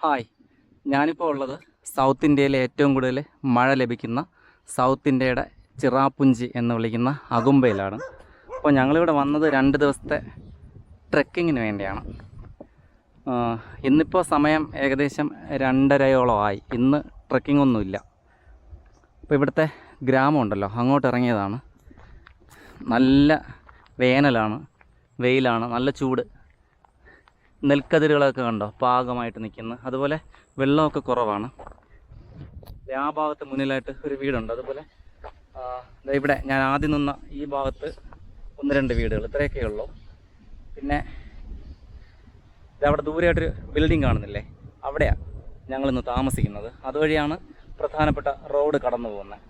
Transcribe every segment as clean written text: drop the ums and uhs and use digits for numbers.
Hi, ഞാനിപ്പോൾ ഉള്ളത് south ഇന്ത്യയിലെ ഏറ്റവും കൂടുതൽ മഴ ലഭിക്കുന്ന സൗത്ത് ഇന്ത്യയുടെ ചിറാപുഞ്ചി എന്ന് വിളിക്കുന്ന അഗുംബയിലാണ്. അപ്പോൾ ഞങ്ങളിവിടെ വന്നത് 2 ദിവസത്തെ ട്രെക്കിങ്ങിന് വേണ്ടിയാണ്. ഇന്നിപ്പോൾ സമയം ഏകദേശം 2:30 ഇന്ന് ട്രെക്കിംഗ് ഒന്നുമില്ല. അപ്പോൾ ഇവിടുത്തെ ഗ്രാമമുണ്ടല്ലോ, അങ്ങോട്ട് ഇറങ്ങിയതാണ്. നല്ല വേനലാണ്, വെയിലാണ്, നല്ല ചൂട്. നെൽക്കതിരുകളൊക്കെ കണ്ടോ പാകമായിട്ട് നിൽക്കുന്നു. അതുപോലെ വെള്ളമൊക്കെ കുറവാണ്. ആ ഭാഗത്ത് മുന്നിലായിട്ട് ഒരു വീടുണ്ട്. അതുപോലെ ഇവിടെ ഞാൻ ആദ്യം നിന്ന ഈ ഭാഗത്ത് 1-2 വീടുകൾ, ഇത്രയൊക്കെ ഉള്ളൂ. പിന്നെ അവിടെ ദൂരെയായിട്ടൊരു ബിൽഡിംഗ് കാണുന്നില്ലേ, അവിടെയാണ് ഞങ്ങളിന്ന് താമസിക്കുന്നത്. അതുവഴിയാണ് പ്രധാനപ്പെട്ട റോഡ് കടന്നു പോകുന്നത്.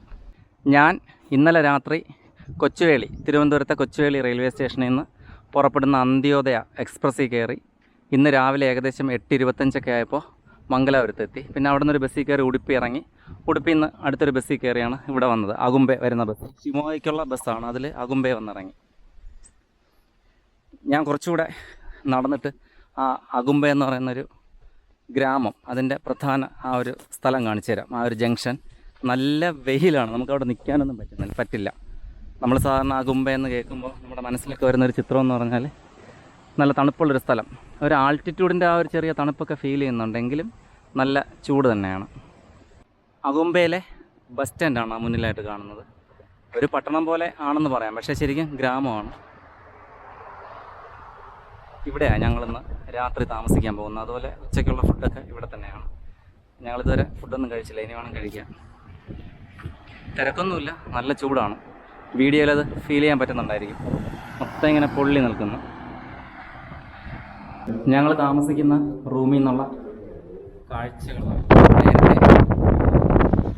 ഞാൻ ഇന്നലെ രാത്രി കൊച്ചുവേളി, തിരുവനന്തപുരത്തെ കൊച്ചുവേളി റെയിൽവേ സ്റ്റേഷനിൽ നിന്ന് പുറപ്പെടുന്ന അന്ത്യോദയ എക്സ്പ്രസ്സിൽ കയറി ഇന്ന് രാവിലെ ഏകദേശം 8:25 ആയപ്പോൾ മംഗലാപുരത്തെത്തി. പിന്നെ അവിടെ നിന്നൊരു ബസ്സിൽ കയറി ഉടുപ്പി ഇറങ്ങി. ഉടുപ്പിയിൽ നിന്ന് അടുത്തൊരു ബസ്സിൽ കയറിയാണ് ഇവിടെ വന്നത്. അഗുംബെ വരുന്ന ബസ്, ശിമോഗയ്ക്കുള്ള ബസ്സാണ്. അതിൽ അഗുംബെ വന്നിറങ്ങി. ഞാൻ കുറച്ചുകൂടെ നടന്നിട്ട് ആ അഗുംബെ എന്ന് പറയുന്നൊരു ഗ്രാമം, അതിൻ്റെ പ്രധാന ആ ഒരു സ്ഥലം കാണിച്ചു തരാം. ആ ഒരു ജംഗ്ഷൻ. നല്ല വെയിലാണ്, നമുക്കവിടെ നിൽക്കാനൊന്നും പറ്റില്ല. നമ്മൾ സാധാരണ അഗുംബെ എന്ന് കേൾക്കുമ്പോൾ നമ്മുടെ മനസ്സിലൊക്കെ വരുന്നൊരു ചിത്രം എന്ന് പറഞ്ഞാൽ നല്ല തണുപ്പുള്ളൊരു സ്ഥലം. ഒരു ആൾട്ടിറ്റ്യൂഡിൻ്റെ ആ ഒരു ചെറിയ തണുപ്പൊക്കെ ഫീൽ ചെയ്യുന്നുണ്ടെങ്കിലും നല്ല ചൂട് തന്നെയാണ്. അഗുംബയിലെ ബസ് സ്റ്റാൻഡാണ് മുന്നിലായിട്ട് കാണുന്നത്. ഒരു പട്ടണം പോലെ ആണെന്ന് പറയാം, പക്ഷേ ശരിക്കും ഗ്രാമമാണ്. ഇവിടെയാണ് ഞങ്ങളിന്ന് രാത്രി താമസിക്കാൻ പോകുന്നത്. അതുപോലെ ഉച്ചയ്ക്കുള്ള ഫുഡൊക്കെ ഇവിടെ തന്നെയാണ്. ഞങ്ങളിതുവരെ ഫുഡൊന്നും കഴിച്ചില്ല, ഇനി വേണം കഴിക്കാൻ. തിരക്കൊന്നുമില്ല, നല്ല ചൂടാണ്. വീഡിയോയിലത് ഫീൽ ചെയ്യാൻ പറ്റുന്നുണ്ടായിരിക്കും. മൊത്തം ഇങ്ങനെ പൊള്ളി നിൽക്കുന്നു. ഞങ്ങൾ താമസിക്കുന്ന റൂമിൽ നിന്നുള്ള കാഴ്ചകൾ നേരത്തെ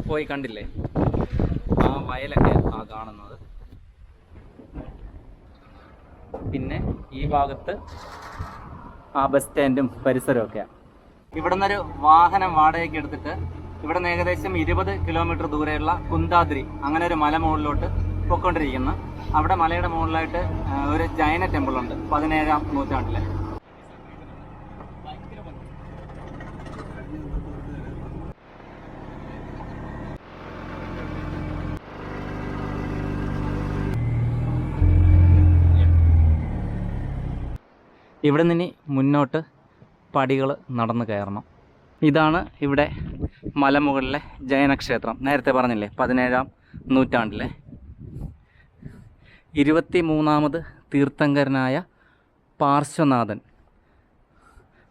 പോയി കണ്ടില്ലേ, ആ വയലൊക്കെ ആ കാണുന്നത്. പിന്നെ ഈ ഭാഗത്ത് ആ ബസ് സ്റ്റാൻഡും പരിസരമൊക്കെയാണ്. ഇവിടെ നിന്നൊരു വാഹനം വാടകയ്ക്ക് എടുത്തിട്ട് ഇവിടെ നിന്ന് ഏകദേശം 20 കിലോമീറ്റർ ദൂരെയുള്ള കുന്താദ്രി അങ്ങനെ ഒരു മല മുകളിലോട്ട് പൊയ്ക്കൊണ്ടിരിക്കുന്നു. അവിടെ മലയുടെ മുകളിലായിട്ട് ഒരു ജൈന ടെമ്പിളുണ്ട്, 17-ാം നൂറ്റാണ്ടിലെ. ഇവിടെ നിന്ന് മുന്നോട്ട് പടികൾ നടന്ന് കയറണം. ഇതാണ് ഇവിടെ മലമുകളിലെ ജൈനക്ഷേത്രം. നേരത്തെ പറഞ്ഞില്ലേ, 17-ാം നൂറ്റാണ്ടിലെ 23ാമത് തീർത്ഥങ്കരനായ പാർശ്വനാഥൻ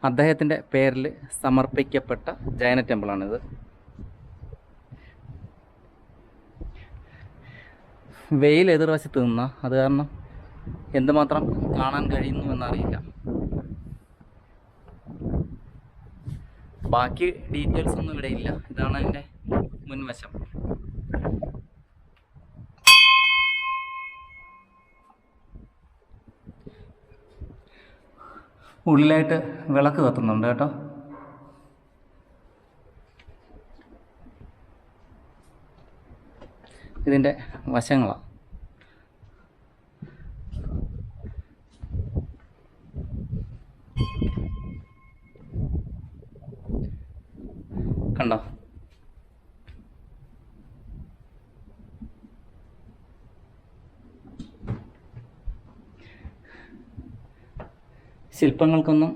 അദ്ദേഹത്തിൻ്റെ പേരിൽ സമർപ്പിക്കപ്പെട്ട ജൈന ടെമ്പിളാണിത്. വെയിൽ എതിർവശത്ത് നിന്ന അത് കാരണം എന്തുമാത്രം കാണാൻ കഴിയുന്നു എന്നറിയില്ല. ബാക്കി ഡീറ്റെയിൽസ് ഒന്നും ഇവിടെ ഇല്ല. ഇതാണ് അതിൻ്റെ മുൻവശം. ഉള്ളിലായിട്ട് വിളക്ക് കത്തുന്നുണ്ട് കേട്ടോ. ഇതിൻ്റെ വശങ്ങളാണ്. കണ്ടോ, ശില്പങ്ങൾക്കൊന്നും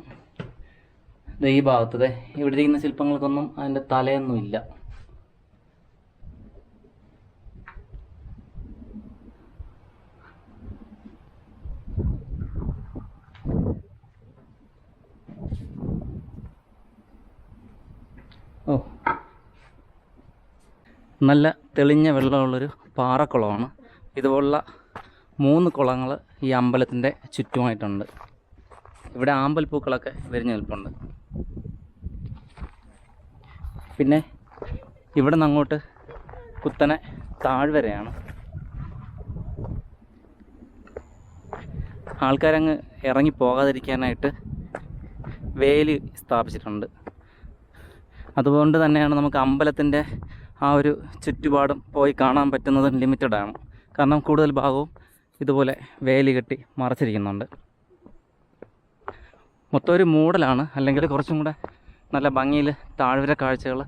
ഈ ഭാഗത്ത് ഇവിടെ ഇരിക്കുന്ന ശില്പങ്ങൾക്കൊന്നും അതിൻ്റെ തലയൊന്നുമില്ല. ഓ, നല്ല തെളിഞ്ഞ വെള്ളമുള്ളൊരു പാറക്കുളമാണ്. ഇതുപോലുള്ള 3 കുളങ്ങൾ ഈ അമ്പലത്തിൻ്റെ ചുറ്റുമായിട്ടുണ്ട്. ഇവിടെ ആമ്പൽപ്പൂക്കളൊക്കെ വിരിഞ്ഞു നിൽപ്പുണ്ട്. പിന്നെ ഇവിടെ നിന്ന് അങ്ങോട്ട് കുത്തനെ താഴ്വരയാണ്. ആൾക്കാരങ്ങ് ഇറങ്ങി പോകാതിരിക്കാനായിട്ട് വേലി സ്ഥാപിച്ചിട്ടുണ്ട്. അതുകൊണ്ട് തന്നെയാണ് നമുക്ക് അമ്പലത്തിൻ്റെ ആ ഒരു ചുറ്റുപാടും പോയി കാണാൻ പറ്റുന്നത് ലിമിറ്റഡാണ്. കാരണം കൂടുതൽ ഭാഗവും ഇതുപോലെ വേലി കെട്ടി മറച്ചിരിക്കുന്നുണ്ട്. മൊത്തം ഒരു മൂടലാണ്, അല്ലെങ്കിൽ കുറച്ചും കൂടെ നല്ല ഭംഗിയിൽ താഴ്വര കാഴ്ചകൾ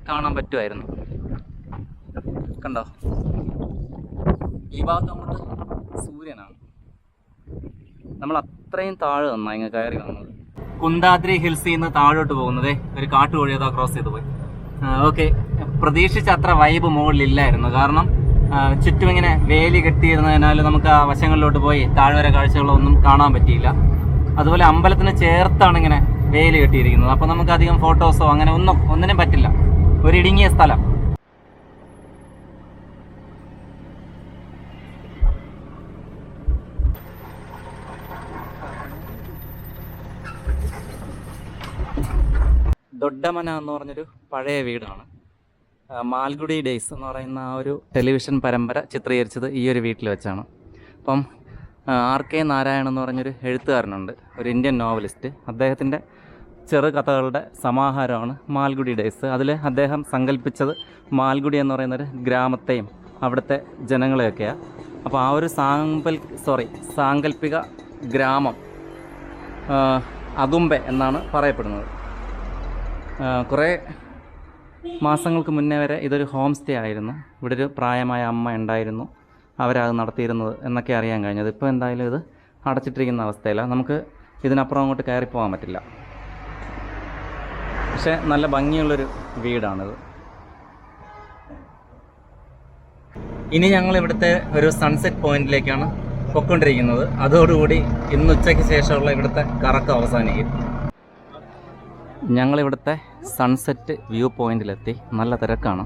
കാണാൻ പറ്റുമായിരുന്നു. കണ്ടോ, ഈ ഭാഗത്ത് അങ്ങോട്ട് സൂര്യനാണ്. നമ്മൾ അത്രയും താഴെ നന്നായി ഇങ്ങനെ കയറി വന്നത്. കുന്താദ്രി ഹിൽസിൽ നിന്ന് താഴോട്ട് പോകുന്നത് ഒരു കാട്ടുവഴി അതാ ക്രോസ് ചെയ്ത് പോയി. ഓക്കെ, പ്രതീക്ഷിച്ച അത്ര വൈബ് മുകളിലില്ലായിരുന്നു. കാരണം ചുറ്റും ഇങ്ങനെ വേലി കെട്ടിയിരുന്നതിനാൽ നമുക്ക് ആ വശങ്ങളിലോട്ട് പോയി താഴ്വര കാഴ്ചകളൊന്നും കാണാൻ പറ്റിയില്ല. അതുപോലെ അമ്പലത്തിന് ചേർത്താണ് ഇങ്ങനെ വേലി കെട്ടിയിരിക്കുന്നത്. അപ്പോൾ നമുക്ക് അധികം ഫോട്ടോസോ അങ്ങനെ ഒന്നിനും പറ്റില്ല. ഒരു ഇടുങ്ങിയ സ്ഥലം. ദൊഡ്ഡമന എന്ന് പറഞ്ഞൊരു പഴയ വീടാണ്. മാൽഗുഡി ഡേയ്സ് എന്ന് പറയുന്ന ആ ഒരു ടെലിവിഷൻ പരമ്പര ചിത്രീകരിച്ചത് ഈ ഒരു വീട്ടിൽ വെച്ചാണ്. അപ്പം RK നാരായണൻ എന്ന് പറഞ്ഞൊരു എഴുത്തുകാരനുണ്ട്, ഒരു ഇന്ത്യൻ നോവലിസ്റ്റ്. അദ്ദേഹത്തിൻ്റെ ചെറുകഥകളുടെ സമാഹാരമാണ് മാൽഗുഡി ഡേയ്സ്. അതിൽ അദ്ദേഹം സങ്കല്പിച്ചത് മാൽഗുഡി എന്ന് പറയുന്നൊരു ഗ്രാമത്തെയും അവിടുത്തെ ജനങ്ങളെയൊക്കെയാണ്. അപ്പോൾ ആ ഒരു സാങ്കല്പിക ഗ്രാമം അഗുംബെ എന്നാണ് പറയപ്പെടുന്നത്. കുറേ മാസങ്ങൾക്ക് മുന്നേ വരെ ഇതൊരു ഹോം സ്റ്റേ ആയിരുന്നു. ഇവിടെ ഒരു പ്രായമായ അമ്മ ഉണ്ടായിരുന്നു, അവരത് നടത്തിയിരുന്നത് എന്നൊക്കെ അറിയാൻ കഴിഞ്ഞത്. ഇപ്പോൾ എന്തായാലും ഇത് അടച്ചിട്ടിരിക്കുന്ന അവസ്ഥയിലാണ്. നമുക്ക് ഇതിനപ്പുറം അങ്ങോട്ട് കയറിപ്പോകാൻ പറ്റില്ല. പക്ഷേ നല്ല ഭംഗിയുള്ളൊരു വീടാണിത്. ഇനി ഞങ്ങൾ ഇവിടുത്തെ ഒരു സൺസെറ്റ് പോയിന്റിലേക്കാണ് പൊയ്ക്കൊണ്ടിരിക്കുന്നത്. അതോടുകൂടി ഇന്ന് ഉച്ചയ്ക്ക് ശേഷമുള്ള ഇവിടുത്തെ കറക്കം അവസാനിക്കും. ഞങ്ങളിവിടുത്തെ സൺസെറ്റ് വ്യൂ പോയിന്റിലെത്തി. നല്ല തിരക്കാണ്.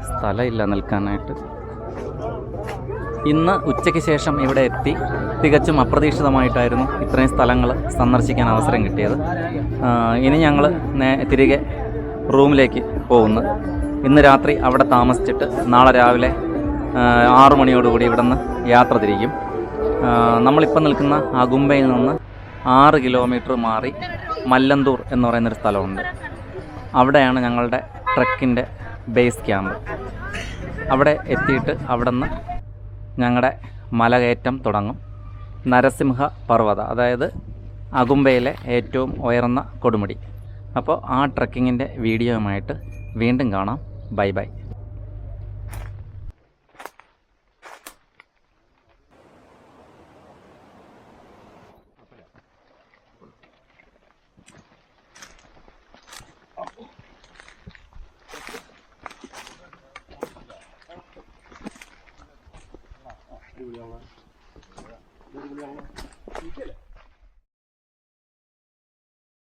സ്ഥലമില്ല നിൽക്കാനായിട്ട്. ഇന്ന് ഉച്ചയ്ക്ക് ശേഷം ഇവിടെ എത്തി. തികച്ചും അപ്രതീക്ഷിതമായിട്ടായിരുന്നു ഇത്രയും സ്ഥലങ്ങൾ സന്ദർശിക്കാൻ അവസരം കിട്ടിയത്. ഇനി ഞങ്ങൾ തിരികെ റൂമിലേക്ക് പോകുന്നു. ഇന്ന് രാത്രി അവിടെ താമസിച്ചിട്ട് നാളെ രാവിലെ 6 മണിയോടുകൂടി ഇവിടെ നിന്ന് യാത്ര തിരിക്കും. നമ്മളിപ്പോൾ നിൽക്കുന്ന അഗുംബയിൽ നിന്ന് 6 കിലോമീറ്റർ മാറി മല്ലന്തൂർ എന്ന് പറയുന്നൊരു സ്ഥലമുണ്ട്. അവിടെയാണ് ഞങ്ങളുടെ ട്രെക്കിൻ്റെ ബേസ് ക്യാമ്പ്. അവിടെ എത്തിയിട്ട് അവിടെ നിന്ന് ഞങ്ങളുടെ മലകയറ്റം തുടങ്ങും. നരസിംഹ പർവ്വത, അതായത് അഗുംബയിലെ ഏറ്റവും ഉയർന്ന കൊടുമുടി. അപ്പോൾ ആ ട്രെക്കിങ്ങിൻ്റെ വീഡിയോയുമായിട്ട് വീണ്ടും കാണാം. Bye bye. അടിപൊളിയാണ്.